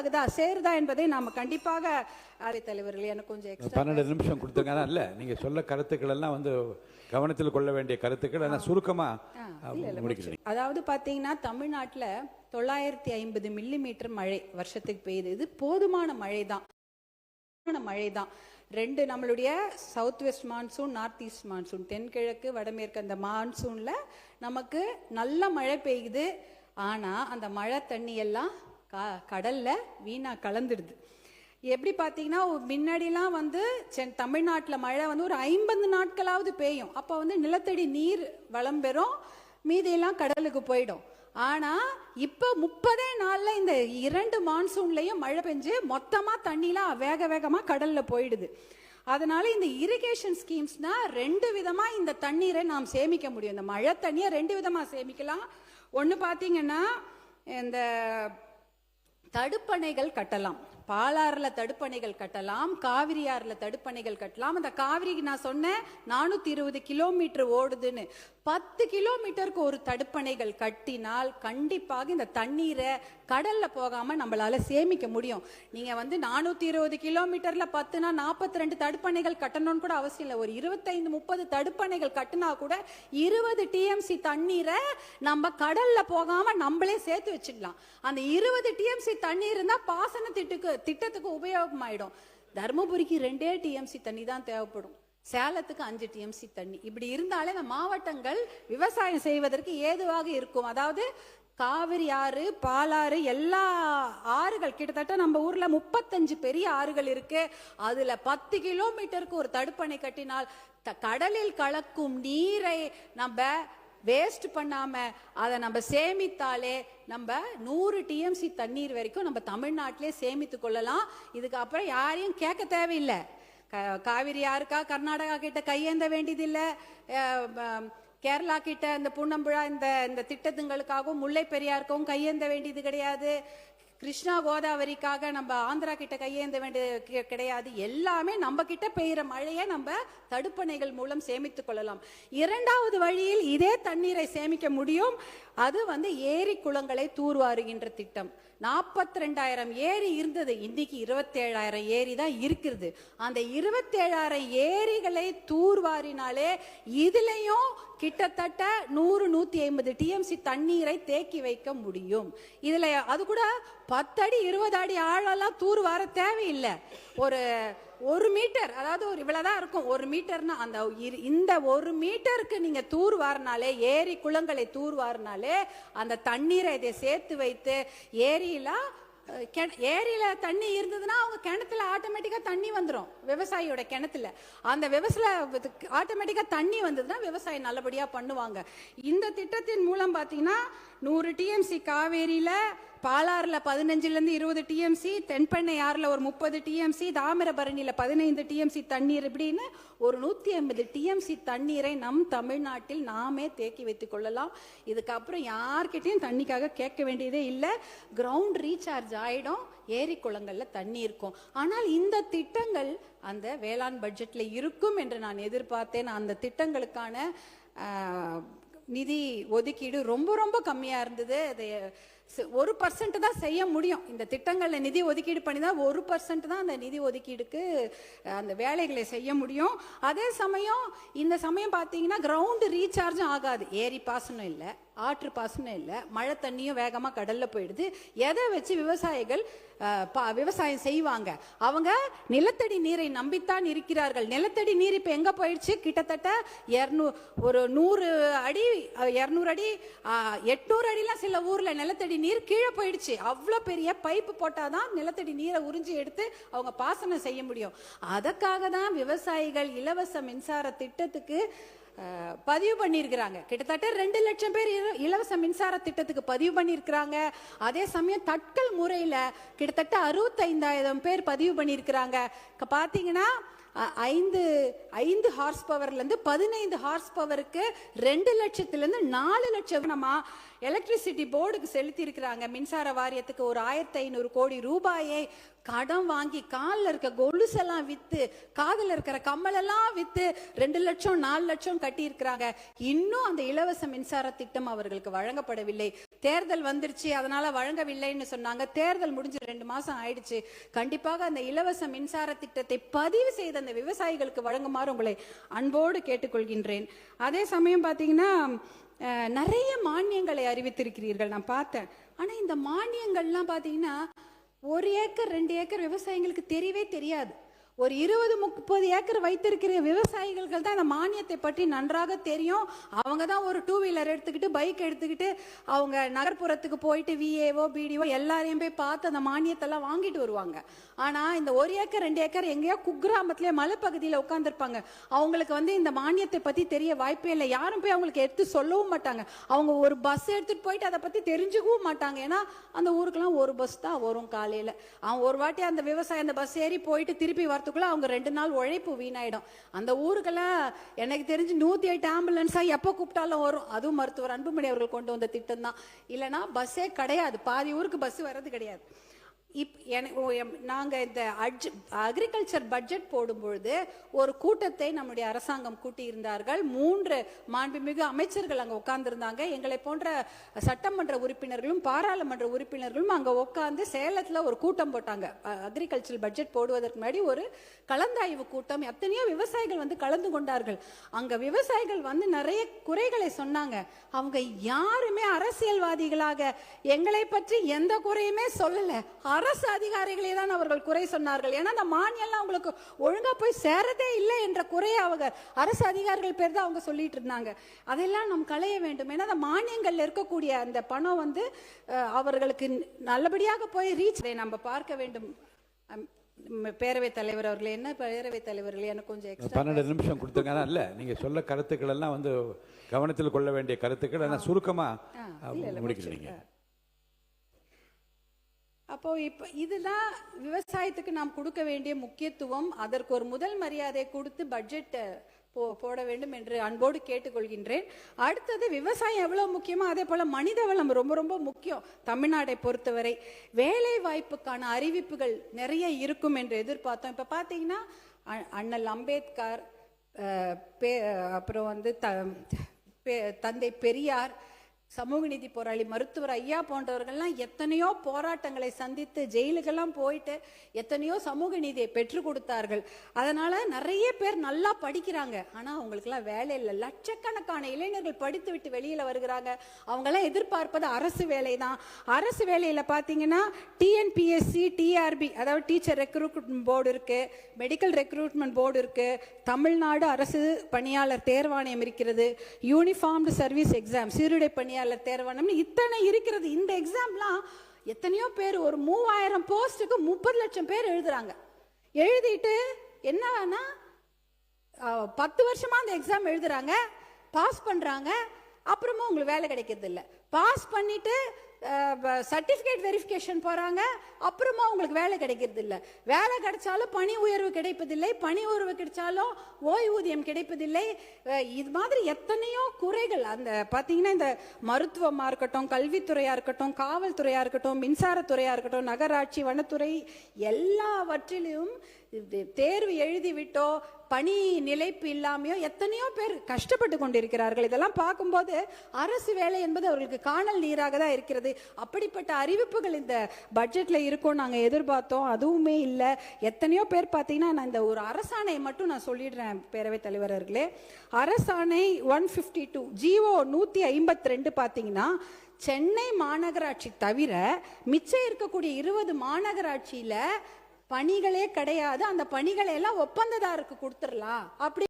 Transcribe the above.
ஆகுதா சேருதா என்பதை நாம கண்டிப்பாக தலைவர்கள் எனக்கு கொஞ்சம் 12 நிமிஷம் கொடுத்துருங்க. இல்ல நீங்க சொல்ல கருத்துக்கள் எல்லாம் வந்து கவனத்தில் கொள்ள வேண்டிய கருத்துக்கள் எல்லாம் சுருக்கமா முடிக்கிறேன். அதாவது பாத்தீங்கன்னா தமிழ்நாட்டுல 950 மில்லிமீட்டர் மழை வருஷத்துக்கு பெய்யுது. இது போதுமான மழை தான். ரெண்டு நம்மளுடைய south west monsoon, north east monsoon, தென்கிழக்கு வடமேற்கு அந்த மான்சூன்ல நமக்கு நல்ல மழை பெய்யுது. ஆனா அந்த மழை தண்ணி எல்லாம் கடல்ல வீணா கலந்துடுது. எப்படி பார்த்தீங்கன்னா முன்னாடிலாம் வந்து தமிழ்நாட்டில் மழை வந்து ஒரு 50 நாட்களாவது பெய்யும். அப்போ வந்து நிலத்தடி நீர் வளம் பெறும், மீதியெல்லாம் கடலுக்கு போயிடும். ஆனா இப்ப 30 நாள்ல இந்த 2 மான்சூன்லயும் மழை பெஞ்சு மொத்தமா தண்ணிலாம் வேகமா கடல்ல போயிடுது. அதனால இந்த இரிகேஷன் ஸ்கீம்ஸ்னா 2 விதமா இந்த தண்ணீரை நாம் சேமிக்க முடியும். இந்த மழை தண்ணியை 2 விதமா சேமிக்கலாம். ஒண்ணு பாத்தீங்கன்னா இந்த தடுப்பணைகள் கட்டலாம். பாலாறுல தடுப்பணைகள் கட்டலாம், காவிரி ஆறுல தடுப்பணைகள் கட்டலாம். அந்த காவிரிக்கு நான் சொன்னேன் 420 கிலோமீட்டர் ஓடுதுன்னு. 10 கிலோமீட்டருக்கு ஒரு தடுப்பணைகள் கட்டினால் கண்டிப்பாக இந்த தண்ணீரை கடல்ல போகாம நம்மளால சேமிக்க முடியும். நீங்க வந்து 420 கிலோமீட்டர்ல 10னா 42 தடுப்பணைகள் கட்டணும்னு கூட அவசியம் இல்லை. ஒரு 25-30 தடுப்பணைகள் கட்டினா கூட 20 டிஎம்சி தண்ணீரை நம்ம கடல்ல போகாம நம்மளே சேர்த்து வச்சுக்கலாம். அந்த 20 டிஎம்சி தண்ணீர் இருந்தா பாசன திட்டத்துக்கு உபயோகமாயிடும். தர்மபுரிக்கு 2 டிஎம்சி தண்ணி தான் தேவைப்படும், சேலத்துக்கு 5 டிஎம்சி தண்ணி. இப்படி இருந்தாலே இந்த மாவட்டங்கள் விவசாயம் செய்வதற்கு ஏதுவாக இருக்கும். அதாவது காவிரி ஆறு, பாலாறு, எல்லா ஆறுகள் கிட்டத்தட்ட நம்ம ஊர்ல 35 பெரிய ஆறுகள் இருக்கு. அதுல 10 கிலோமீட்டருக்கு ஒரு தடுப்பணை கட்டினால் கடலில் கலக்கும் நீரை நம்ம வேஸ்ட் பண்ணாம அதை நம்ம சேமித்தாலே நம்ம 100 டிஎம்சி தண்ணீர் வரைக்கும் நம்ம தமிழ்நாட்டிலே சேமித்து கொள்ளலாம். இதுக்கு அப்புறம் யாரையும் கேட்க தேவையில்லை. காவிரி யாருக்கா கர்நாடகா கிட்ட கையேந்த வேண்டியதில்லை, கேரளா கிட்ட இந்த புன்னம்புழா இந்த திட்டத்துங்களுக்காகவும் முல்லை பெரியாருக்கும் கையேந்த வேண்டியது கிடையாது. கிருஷ்ணா கோதாவரிக்காக நம்ம ஆந்திரா கிட்ட கையேந்த வேண்டியது கிடையாது. எல்லாமே நம்ம கிட்ட பெய்கிற மழையை நம்ம தடுப்பணைகள் மூலம் சேமித்துக் கொள்ளலாம். இரண்டாவது வழியில் இதே தண்ணீரை சேமிக்க முடியும். அது வந்து ஏரி குளங்களை தூர்வாருகின்ற திட்டம். 42,000 ஏரி இருந்தது, இன்னைக்கு 27,000 ஏரி தான் இருக்கிறது. அந்த 27,000 ஏரிகளை தூர்வாரினாலே இதுலயும் கிட்டத்தட்ட 100-150 டிஎம்சி தண்ணீரை தேக்கி வைக்க முடியும். இதுல அது கூட 10 அடி 20 அடி ஆழெல்லாம் தூர்வார தேவையில்லை. ஒரு மீட்டர், அதாவது ஒரு இவ்வளவுதான் இருக்கும் 1 மீட்டர்னா, இந்த 1 மீட்டருக்கு நீங்க தூர்வாரினாலே, ஏரி குளங்களை தூர்வாரினாலே அந்த தண்ணீரை இதை சேர்த்து வைத்து ஏரியில தண்ணி இருந்ததுன்னா அவங்க கிணத்துல ஆட்டோமேட்டிக்கா தண்ணி வந்துடும். விவசாயியோட கிணத்துல அந்த ஆட்டோமேட்டிக்கா தண்ணி வந்ததுன்னா விவசாயம் நல்லபடியா பண்ணுவாங்க. இந்த திட்டத்தின் மூலம் பாத்தீங்கன்னா 100 டிஎம்சி காவேரியில, பாலாறுல 15-20 டிஎம்சி, தென்பெண்ணை ஆறுல ஒரு 30 டிஎம்சி, தாமிரபரணியில 15 டிஎம்சி தண்ணீர், இப்படின்னு ஒரு 150 டிஎம்சி தண்ணீரை நம் தமிழ்நாட்டில் நாமே தேக்கி வைத்துக் கொள்ளலாம். இதுக்கப்புறம் யார்கிட்டையும் தண்ணிக்காக கேட்க வேண்டியதே இல்லை. கிரவுண்ட் ரீசார்ஜ் ஆயிடும், ஏரி குளங்கள்ல தண்ணி இருக்கும். ஆனால் இந்த திட்டங்கள் அந்த வேளாண் பட்ஜெட்ல இருக்கும் என்று நான் எதிர்பார்த்தேன். அந்த திட்டங்களுக்கான நிதி ஒதுக்கீடு ரொம்ப கம்மியா இருந்தது. அது 1% தான் செய்ய முடியும். இந்த திட்டங்கள்ல நிதி ஒதுக்கீடு பண்ணி தான் 1% தான் அந்த நிதி ஒதுக்கீடுக்கு அந்த வேலைகளை செய்ய முடியும். அதே சமயம் இந்த சமயம் பார்த்தீங்கன்னா கிரவுண்ட் ரீசார்ஜும் ஆகாது. ஏரி பாசனம் இல்லை, ஆற்று பாசனம் இல்லை, மழை தண்ணியும் வேகமா கடல்ல போயிடுது. எதை வச்சு விவசாயிகள் விவசாயம் செய்வாங்க? அவங்க நிலத்தடி நீரை நம்பித்தான் இருக்கிறார்கள். நிலத்தடி நீர் இப்ப எங்க போயிடுச்சு? கிட்டத்தட்ட 100 அடி 200 அடி 800 அடிலாம் சில ஊர்ல நிலத்தடி நீர் கீழே போயிடுச்சு. அவ்வளவு பெரிய பைப்பு போட்டாதான் நிலத்தடி நீரை உறிஞ்சி எடுத்து அவங்க பாசனம் செய்ய முடியும். அதற்காக தான் விவசாயிகள் இலவச மின்சார திட்டத்துக்கு பதிவு பண்ணியிருக்கிறாங்க. கிட்டத்தட்ட 2 லட்சம் பேர் இலவச மின்சார திட்டத்துக்கு பதிவு பண்ணியிருக்கிறாங்க. அதே சமயம் தட்கல் முறையில கிட்டத்தட்ட 65,000 பேர் பதிவு பண்ணியிருக்கிறாங்க. பாத்தீங்கன்னா 5 ஹார்ஸ் பவர்ல இருந்து 15 ஹார்ஸ் பவருக்கு 2 லட்சத்திலிருந்து 4 லட்சம் நம்ம எலக்ட்ரிசிட்டி போர்டுக்கு செலுத்தி இருக்கிறாங்க. மின்சார வாரியத்துக்கு ஒரு 1,500 கோடி ரூபாயை கடன் வாங்கி காலில் இருக்க கொலுசெல்லாம் வித்து, காதில் இருக்கிற கம்மலெல்லாம் வித்து 2 லட்சம் 4 லட்சம் கட்டி இருக்கிறாங்க. இன்னும் அந்த இலவச மின்சார திட்டம் அவர்களுக்கு வழங்கப்படவில்லை. தேர்தல் வந்துருச்சு அதனால வழங்கவில்லைன்னு சொன்னாங்க. தேர்தல் முடிஞ்சு 2 மாசம் ஆயிடுச்சு. கண்டிப்பாக அந்த இலவச மின்சார திட்டத்தை பதிவு செய்த அந்த விவசாயிகளுக்கு வழங்குமாறு உங்களை அன்போடு கேட்டுக்கொள்கின்றேன். அதே சமயம் பாத்தீங்கன்னா நிறைய மானியங்களை அறிவித்திருக்கிறீர்கள், நான் பார்த்தேன். ஆனா இந்த மானியங்கள்லாம் பாத்தீங்கன்னா 1 ஏக்கர் 2 ஏக்கர் விவசாயிகளுக்கு தெரியவே தெரியாது. ஒரு 20-30 ஏக்கர் வைத்திருக்கிற விவசாயிகளுக்கு தான் இந்த மானியத்தை பற்றி நன்றாக தெரியும். அவங்க தான் ஒரு 2 வீலர் எடுத்துக்கிட்டு பைக் எடுத்துக்கிட்டு அவங்க நகர்ப்புறத்துக்கு போயிட்டு விஏஓ பிடிஓ எல்லாரையும் போய் பார்த்து அந்த மானியத்தெல்லாம் வாங்கிட்டு வருவாங்க. ஆனா இந்த 1 ஏக்கர் 2 ஏக்கர் எங்கேயோ குக்கிராமத்திலே மலைப்பகுதியில் உட்காந்துருப்பாங்க. அவங்களுக்கு இந்த மானியத்தை பத்தி தெரிய வாய்ப்பே இல்லை. யாரும் போய் அவங்களுக்கு எடுத்து சொல்லவும் மாட்டாங்க. அவங்க ஒரு பஸ் எடுத்துட்டு போயிட்டு அதை பத்தி தெரிஞ்சுக்கவும் மாட்டாங்க. ஏன்னா அந்த ஊருக்கெல்லாம் ஒரு பஸ் தான் வரும் காலையில. அவன் ஒரு வாட்டி அந்த விவசாயி அந்த பஸ் ஏறி போயிட்டு திருப்பி அவங்க 2 நாள் உழைப்பு வீணாயிடும். அந்த ஊருக்கெல்லாம் எனக்கு தெரிஞ்சு 108 ஆம்புலன்ஸா எப்ப கூப்பிட்டாலும் வரும். அதுவும் மருத்துவர் அன்புமணி அவர்கள் கொண்டு வந்த திட்டம் தான். இல்லைன்னா பஸ்ஸே கிடையாது, பாதி ஊருக்கு பஸ் வர்றது கிடையாது. நாங்க இந்த அக்ரிகல்ச்சர் பட்ஜெட் போடும்பொழுது ஒரு கூட்டத்தை நம்முடைய அரசாங்கம் கூட்டியிருந்தார்கள். 3 மாண்புமிகு அமைச்சர்கள் அங்க உட்கார்ந்துருந்தாங்க. எங்களை போன்ற சட்டமன்ற உறுப்பினர்களும் பாராளுமன்ற உறுப்பினர்களும் அங்க உட்கார்ந்து சேலத்துல ஒரு கூட்டம் போட்டாங்க. அக்ரிகல்ச்சர் பட்ஜெட் போடுவதற்கு முன்னாடி ஒரு கலந்தாய்வு கூட்டம். எத்தனையோ விவசாயிகள் கலந்து கொண்டார்கள். அங்க விவசாயிகள் நிறைய குறைகளை சொன்னாங்க. அவங்க யாருமே அரசியல்வாதிகளாக எங்களை பற்றி எந்த குறையுமே சொல்லல. அரசு அதிகாரிகளே தான் அவர்கள் குறை சொன்னார்கள். ஏன்னா அந்த மானியம்லாம் அவங்களுக்கு ஒழுங்கா போய் சேரதே இல்லை என்ற குறையை அவங்க அரசு அதிகாரிகள் பேர் தான் அவங்க சொல்லிட்டு இருந்தாங்க. அதெல்லாம் நாம் களைய வேண்டும். ஏன்னா அந்த மானியங்கள்ல இருக்கக்கூடிய அந்த பணம் அவர்களுக்கு நல்லபடியாக போய் ரீச் நம்ம பார்க்க வேண்டும். பேரவைத் தலைவர் அவர்களே, என்ன பேரவைத் தலைவர்களே, எனக்கு கொஞ்சம் 12 நிமிஷம் கொடுத்துருங்க. இல்ல நீங்க சொல்ல கருத்துக்கள் எல்லாம் கவனத்தில் கொள்ள வேண்டிய கருத்துக்கள் சுருக்கமா முடிக்கிறீங்க. அப்போ இப்ப இதுதான் விவசாயத்துக்கு நாம் கொடுக்க வேண்டிய முக்கியத்துவம். அதற்கு ஒரு முதல் மரியாதை கொடுத்து பட்ஜெட் போட வேண்டும் என்று அன்போடு கேட்டுக்கொள்கின்றேன். அடுத்தது விவசாயம் எவ்வளவு முக்கியமோ அதே போல மனித வளம் ரொம்ப ரொம்ப முக்கியம். தமிழ்நாட்டை பொறுத்தவரை வேலை வாய்ப்புக்கான அறிவிப்புகள் நிறைய இருக்கும் என்று எதிர்பார்த்தோம். இப்ப பாத்தீங்கன்னா அண்ணல் அம்பேத்கர், அப்புறம் தந்தை பெரியார், சமூக நீதி போராளி மருத்துவர் ஐயா போன்றவர்கள்லாம் எத்தனையோ போராட்டங்களை சந்தித்து ஜெயிலுக்கெல்லாம் போயிட்டு எத்தனையோ சமூக நீதியை பெற்றுக் கொடுத்தார்கள். அதனால நிறைய பேர் நல்லா படிக்கிறாங்க. ஆனா அவங்களுக்குலாம் வேலை இல்லை. லட்சக்கணக்கான இளைஞர்கள் படித்து விட்டு வெளியில வருகிறாங்க. அவங்கெல்லாம் எதிர்பார்ப்பது அரசு வேலை தான். அரசு வேலையில பாத்தீங்கன்னா டிஎன்பிஎஸ்சி, டிஆர்பி அதாவது டீச்சர் ரெக்ரூட்மெண்ட் போர்டு இருக்கு, மெடிக்கல் ரெக்ரூட்மெண்ட் போர்டு இருக்கு, தமிழ்நாடு அரசு பணியாளர் தேர்வாணையம் இருக்கிறது, யூனிஃபார்ம்டு சர்வீஸ் எக்ஸாம் சீருடை பணியாளர் தேர்வாணையம், இத்தனை இருக்கிறது. இந்த எக்ஸாம்லாம் எத்தனையோ பேர் ஒரு 3000 போஸ்டுக்கு 30 லட்சம் பேர் எழுதுறாங்க. எழுதிட்டு என்னன்னா 10 வருஷமா அந்த எக்ஸாம் எழுதுறாங்க, பாஸ் பண்றாங்க, அப்புறமா உங்களுக்கு வேலை கிடைக்கிறது இல்லை. பாஸ் பண்ணிட்டு சர்டிபிகேட் வெரிஃபிகேஷன் போறாங்க, அப்புறமா உங்களுக்கு வேலை கிடைக்கிறது இல்லை. வேலை கிடைச்சாலும் பணி உயர்வு கிடைப்பதில்லை, பணி உயர்வு கிடைச்சாலும் ஓய்வூதியம் கிடைப்பதில்லை. இது மாதிரி எத்தனையோ குறைகள். அந்த பாத்தீங்கன்னா இந்த மருத்துவமா இருக்கட்டும், கல்வித்துறையா இருக்கட்டும், காவல்துறையா இருக்கட்டும், மின்சாரத்துறையா இருக்கட்டும், நகராட்சி, வனத்துறை, எல்லாவற்றிலும் தேர்வு எழுதிவிட்டோ பணி நிலைப்பு இல்லாமையோ எத்தனையோ பேர் கஷ்டப்பட்டு கொண்டிருக்கிறார்கள். இதெல்லாம் பார்க்கும்போது அரசு வேலை என்பது அவர்களுக்கு காணல் நீராக தான் இருக்கிறது. அப்படிப்பட்ட அறிவிப்புகள் இந்த பட்ஜெட்ல இருக்கும் நாங்க எதிர்பார்த்தோம், அதுவுமே இல்லை. எத்தனையோ பேர் பார்த்தீங்கன்னா நான் இந்த ஒரு அரசாணையை மட்டும் நான் சொல்லிடுறேன் பேரவைத் தலைவர்களே. அரசாணை 152 ஜிஓ 152 பார்த்தீங்கன்னா சென்னை மாநகராட்சி தவிர மிச்சம் இருக்கக்கூடிய 20 மாநகராட்சியில பணிகளே கிடையாது. அந்த பணிகளை எல்லாம் ஒப்பந்ததாருக்கு கொடுத்துடலாம் அப்படி